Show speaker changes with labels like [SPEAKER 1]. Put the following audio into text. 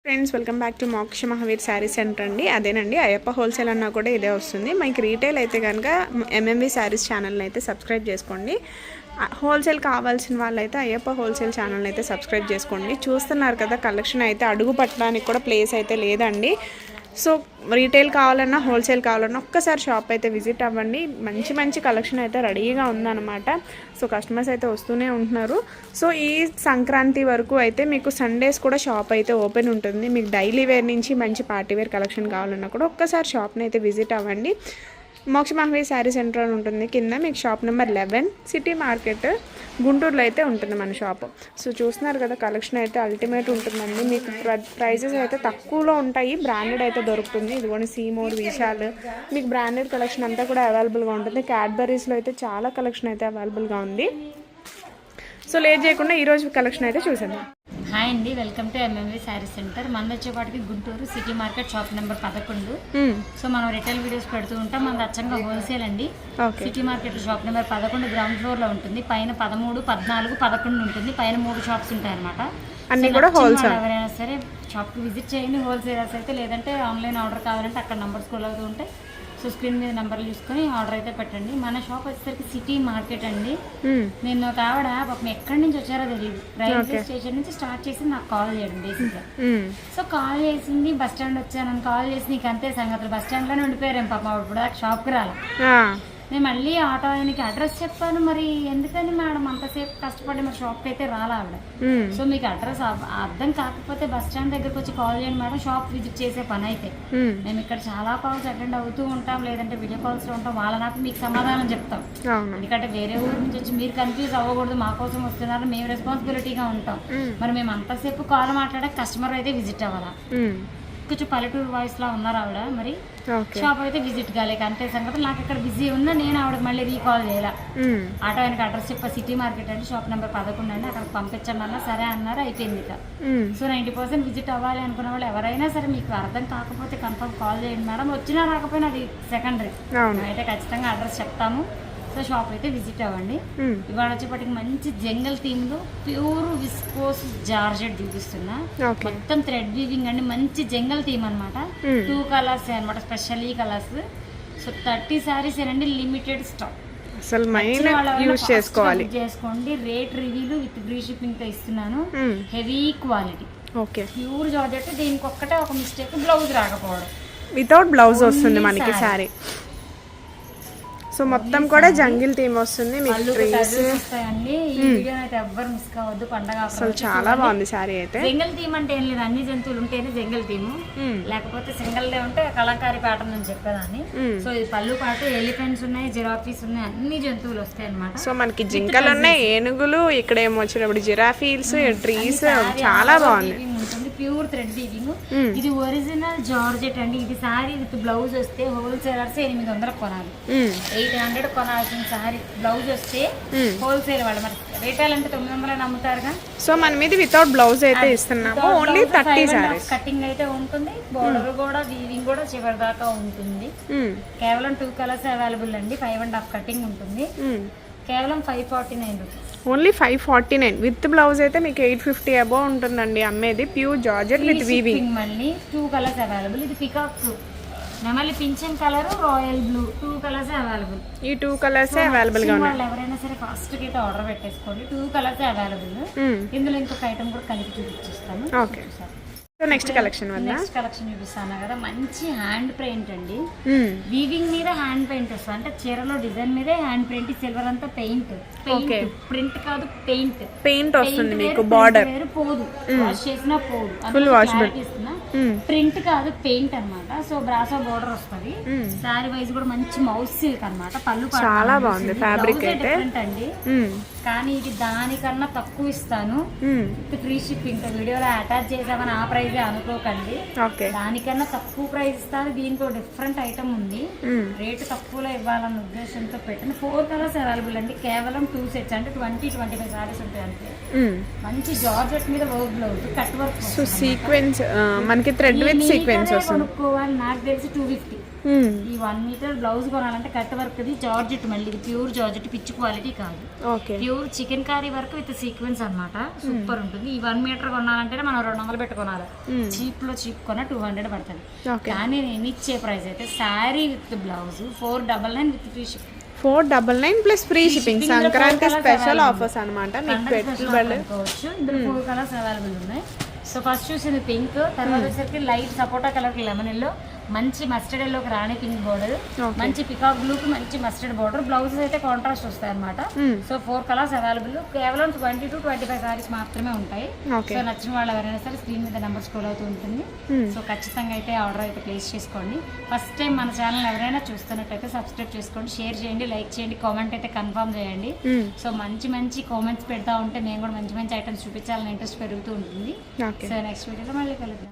[SPEAKER 1] Friends welcome back to మోక్ష Mahavir sari centre అండి. అదేనండి అయ్యప్ప హోల్సేల్ అన్నా కూడా ఇదే వస్తుంది. మనకి రీటైల్ అయితే కనుక ఎంఎంవి శారీస్ ఛానల్ని అయితే సబ్స్క్రైబ్ చేసుకోండి. హోల్సేల్ కావాల్సిన వాళ్ళైతే అయ్యప్ప హోల్సేల్ ఛానల్ని అయితే సబ్స్క్రైబ్ చేసుకోండి. చూస్తున్నారు కదా, కలెక్షన్ అయితే అడుగు పట్టడానికి కూడా ప్లేస్ అయితే లేదండి. సో రీటైల్ కావాలన్నా హోల్సేల్ కావాలన్నా ఒక్కసారి షాప్ అయితే విజిట్ అవ్వండి. మంచి మంచి కలెక్షన్ అయితే రెడీగా ఉందన్నమాట. సో కస్టమర్స్ అయితే వస్తూనే ఉంటున్నారు. సో ఈ సంక్రాంతి వరకు అయితే మీకు సండేస్ కూడా షాప్ అయితే ఓపెన్ ఉంటుంది. మీకు డైలీ వేర్ నుంచి మంచి పార్టీ వేర్ కలెక్షన్ కావాలన్నా కూడా ఒక్కసారి షాప్ని అయితే విజిట్ అవ్వండి. మోక్ష మహావీర్ శారీ సెంటర్ అని ఉంటుంది. కింద మీకు షాప్ నెంబర్ 11 సిటీ మార్కెట్ గుంటూరులో అయితే ఉంటుంది మన షాప్. సో చూస్తున్నారు కదా, కలెక్షన్ అయితే అల్టిమేట్ ఉంటుందండి. మీకు ప్రైజెస్ అయితే తక్కువలో ఉంటాయి. బ్రాండెడ్ అయితే దొరుకుతుంది. ఇదిగోండి సీమోర్, విశాల్, మీకు బ్రాండెడ్ కలెక్షన్ అంతా కూడా అవైలబుల్గా ఉంటుంది. క్యాడ్బరీస్లో అయితే చాలా కలెక్షన్ అయితే అవైలబుల్గా ఉంది. సో లేట్ చేయకుండా ఈరోజు కలెక్షన్ అయితే చూసేద్దాం.
[SPEAKER 2] హాయ్ అండి, welcome to MMV sari centre. మన వచ్చేపాటికి Guntur city market shop number 11. So మనం రిటైల్ వీడియోస్ పెడుతూ ఉంటాం. మన అచ్చంగా హోల్సేల్ అండి. City market shop number 11 ground floor లో ఉంటుంది. పైన 13, 14, 11 ఉంటుంది. పైన 3 షాప్స్ ఉంటాయి అనమాట.
[SPEAKER 1] అన్ని కూడా హోల్సేల్.
[SPEAKER 2] ఎవరైనా సరే షాప్ కి విజిట్ చేయండి. హోల్సేలర్స్ అయితే, లేదంటే ఆన్లైన్ ఆర్డర్ కావాలంటే అక్కడ నంబర్స్ కూడా అవుతూ ఉంటాయి. సో స్క్రీన్ మీద నెంబర్లు చూసుకొని ఆర్డర్ అయితే పెట్టండి. మన షాప్ వచ్చేసరికి సిటీ మార్కెట్ అండి. నేను ఒక ఆవిడ పాపం ఎక్కడి నుంచి వచ్చారో తెలియదు, రైల్వే స్టేషన్ నుంచి స్టార్ట్ చేసి నాకు కాల్ చేయడం బేసిక్గా. సో కాల్ చేసింది, బస్ స్టాండ్ వచ్చానని కాల్ చేసి, నీకు అంతే సంగతులు, బస్ స్టాండ్ లోనే ఉండిపోయారేం పాపం. ఇప్పుడు దాకా షాప్కి రాలి. నేను మళ్ళీ ఆటో ఆయనకి అడ్రస్ చెప్పాను. మరి ఎందుకని మేడం అంతసేపు కష్టపడి మరి షాప్కి అయితే రాలా ఆవిడ. సో మీకు అడ్రస్ అర్థం కాకపోతే బస్ స్టాండ్ దగ్గరకు వచ్చి కాల్ చేయండి మేడం, షాప్ విజిట్ చేసే పని అయితే. మేము ఇక్కడ చాలా కాల్స్ అటెండ్ అవుతూ ఉంటాం, లేదంటే వీడియో కాల్స్ లో ఉంటాం. వాళ్ళ నాకు మీకు సమాధానం చెప్తాం. ఎందుకంటే వేరే ఊరు నుంచి వచ్చి మీరు కన్ఫ్యూజ్ అవ్వకూడదు, మా కోసం వస్తున్నారు, మేము రెస్పాన్సిబిలిటీగా ఉంటాం. మరి మేము అంతసేపు కాల్ మాట్లాడే కస్టమర్ అయితే విజిట్ అవ్వాలా. కొంచెం పల్లెటూరు వాయిస్ లా ఉన్నారు ఆవిడ. మరి షాప్ అయితే విజిట్ కాలేక అంతే సంగతి. నాకు ఇక్కడ బిజీ ఉందా, నేను ఆవిడకి మళ్ళీ రీకాల్ చేయాల. ఆటో ఆయనకి అడ్రస్ చెప్పా, సిటీ మార్కెట్ అంటే షాప్ నెంబర్ 11 అండి, అక్కడికి పంపించండి అన్నా. సరే అన్నారు, అయిపోయింది ఇక. సో 90% విజిట్ అవ్వాలి అనుకున్న వాళ్ళు ఎవరైనా సరే మీకు అర్థం కాకపోతే కన్ఫర్మ్ కాల్ చేయండి మేడం. వచ్చినా రాకపోయినా అది సెకండరీ. అయితే ఖచ్చితంగా అడ్రస్ చెప్తాము. సో షాప్ అయితే విజిట్ అవ్వండి. ఇవాళ వచ్చేప్పటికి మంచి జంగల్ థీమ్ లో ప్యూర్ విస్కోస్ జార్జెట్ చూపిస్తున్నా. మొత్తం థ్రెడ్ వీవింగ్ అండి, మంచి జంగల్ థీమ్ అనమాట. 2 కలర్స్ అనమాట, స్పెషల్ ఈ కలర్స్. సో 30 సారీస్ ఏనండి, లిమిటెడ్ స్టాక్. చేసుకోండి. రేట్ రివ్యూలు విత్ ఫ్రీ షిప్పింగ్ తో ఇస్తున్నాను. Heavy quality, pure georgette. దీనికి ఒక్కటే ఒక మిస్టేక్, బ్లౌజ్ రాకపోవడం.
[SPEAKER 1] వితౌట్ బ్లౌజ్ వస్తుంది మనకి సారీ. సో మొత్తం కూడా జంగిల్ థీమ్ వస్తుంది. అసలు చాలా బాగుంది సారీ అయితే.
[SPEAKER 2] జంగల్ థీమ్ అంటే ఏం లేదు, అన్ని జంతువులు ఉంటేనే జంగల్ థీమ్. లేకపోతే సింగల్ డే ఉంటే కలంకారీ ప్యాటర్న్ అని చెప్పేదాన్ని. సో ఇది పళ్ళు పాటు ఎలిఫెంట్స్ ఉన్నాయి, జిరాఫీస్ ఉన్నాయి, అన్ని జంతువులు వస్తాయి అనమాట.
[SPEAKER 1] సో మనకి జింకలు ఉన్నాయి, ఏనుగులు, ఇక్కడ ఏమో వచ్చినప్పుడు జిరాఫీస్, ట్రీస్, చాలా బాగుంది.
[SPEAKER 2] Pure thread weaving. ఇది ఒరిజినల్ జార్జెట్ అండి. ఇది సారీ విత్ బ్లౌజ్ వస్తే హోల్సేలర్స్ 800 కొనాలి. 800 కొనాల్సిన సారీ బ్లౌజ్ వస్తే హోల్సేల్ వాళ్ళు. మరి రీటైల్ అంటే 900 అమ్ముతారుగా.
[SPEAKER 1] సో మన మీద వితౌట్ బ్లౌజ్ అయితే ఇస్తున్నాము. ఓన్లీ 30 సారీస్.
[SPEAKER 2] కటింగ్ అయితే ఉంటుంది, బోర్డర్ కూడా వీవింగ్ కూడా చివరి దాకా ఉంటుంది. కేవలం 2 కలర్స్ అవైలబుల్ అండి. 5.5 కటింగ్ ఉంటుంది. కేవలం 549 రూపీస్.
[SPEAKER 1] ఓన్లీ 549. విత్ బ్లౌజ్ అయితే మీకు 850 అబౌవ్ ఉంటుందండి అమ్మేది. Pure georgette with weaving.
[SPEAKER 2] మళ్ళీ 2 కలర్స్ అవైలబుల్. ఇది పికాక్, నెమలి pension colour, royal blue, 2 colours available.
[SPEAKER 1] ఈ 2 కలర్స్ అవైలబుల్ గా ఉన్నాయి.
[SPEAKER 2] వాళ్ళు ఎవరైనా సరే ఫాస్ట్ గా అయితే ఆర్డర్ పెట్టేసుకోండి. 2 కలర్స్ అవైలబుల్. ఇందులో ఇంకొక ఐటమ్ కూడా కలిపి చూపించేస్తాను.
[SPEAKER 1] ఓకే. సో నెక్స్ట్ కలెక్షన్
[SPEAKER 2] చూపిస్తాను కదా, మంచి హ్యాండ్ పెయింట్ అండి. వీవింగ్ మీద హ్యాండ్ పెయింట్ వస్తుంది. అంటే చీరలో డిజైన్ మీదే హ్యాండ్ పెయింట్. సిల్వర్ అంతా పెయింట్, ప్రింట్ కాదు, పెయింట్
[SPEAKER 1] వస్తుంది మీకు. బార్డర్
[SPEAKER 2] పోదు, వాష్ చేసినా పోదు.
[SPEAKER 1] ఫుల్ వాష్
[SPEAKER 2] ఇస్తున్నా. ప్రింట్ కాదు, పెయింట్ అనమాట. సో బ్రాసో బోర్డర్ వస్తుంది. సారీ వైజ్ కూడా మంచి మౌస్ సిల్క్ అనమాట. పళ్ళు
[SPEAKER 1] చాలా బాగుంది. ఫ్యాబ్రిక్ అయితే
[SPEAKER 2] అండి, కానీ ఇది దానికన్నా తక్కువ ఇస్తాను. Free shipping. వీడియోలో అటాచ్ చేసామని ఆ ప్రైజ్ అనుకోకండి. దానికన్నా తక్కువ ప్రైస్ ఇస్తాను. దీంట్లో డిఫరెంట్ ఐటమ్ ఉంది. రేటు తక్కువలో ఇవ్వాలన్న ఉద్దేశంతో పెట్టిన 4 కలర్స్ అవైలబుల్ అండి. కేవలం 2 సెట్స్ అంటే 20-25 సారీస్ ఉంటాయి అంతే. మంచి జార్జెట్ మీద work blouse, cut work,
[SPEAKER 1] sequence మనకి థ్రెడ్ విత్ సీక్వెన్స్ వస్తుంది.
[SPEAKER 2] కొనుక్కోవాలి నాకు తెలిసి 250. ఈ 1 మీటర్ బ్లౌజ్ కొనాలంటే కట్ వర్క్ ఇది జార్జెట్, మళ్ళీ ఇది ప్యూర్ జార్జెట్, పిచ్ క్వాలిటీ కాదు,
[SPEAKER 1] okay
[SPEAKER 2] pure chikankari work with sequence అన్నమాట. సూపర్ ఉంటుంది. ఈ 1 మీటర్ కొనాలంటే మనం 200 పెట్టి కొనాలి. చీప్ లో చీప్ కొన్న 200 పడుతుంది.
[SPEAKER 1] ఓకే
[SPEAKER 2] కానీ నేను ఇచ్చే ప్రైస్ అయితే sari with blouse 499 with free shipping.
[SPEAKER 1] 499 plus free shipping. Sankranti special offers అనమాట. మీకు పెట్టుబడి
[SPEAKER 2] ఇందులో 4 కలర్స్ అవైలబుల్ ఉన్నాయి. సో ఫస్ట్ చూసింది పింక్, తర్వాత వచ్చేసరికి లైట్ సపోటా కలర్ లెమన్ ఎల్లో, మంచి మస్టర్డ్ ఎల్లోకి రాణి పింక్ బోర్డర్, మంచి పికాక్ బ్లూకి మంచి మస్టర్డ్ బోర్డర్, బ్లౌజెస్ అయితే కాంట్రాస్ట్ వస్తాయి అనమాట. So 4 colours available. కేవలం 20 to 25 సారీస్ మాత్రమే ఉంటాయి. సో నచ్చిన వాళ్ళు ఎవరైనా సరే స్క్రీన్ మీద నెంబర్ స్క్రోల్ అవుతూ ఉంటుంది. సో ఖచ్చితంగా అయితే ఆర్డర్ అయితే ప్లేస్ చేసుకోండి. ఫస్ట్ టైం మన ఛానల్ ఎవరైనా చూస్తున్నట్టయితే సబ్స్క్రైబ్ చేసుకోండి, షేర్ చేయండి, లైక్ చేయండి, కామెంట్ అయితే కన్ఫర్మ్ చేయండి. సో మంచి మంచి కామెంట్స్ పెడతా ఉంటే మేము కూడా మంచి మంచి ఐటమ్స్ చూపించాలని ఇంట్రెస్ట్ పెరుగుతూ ఉంటుంది. సో నెక్స్ట్ వీడియోలో మళ్ళీ కలుద్దాం.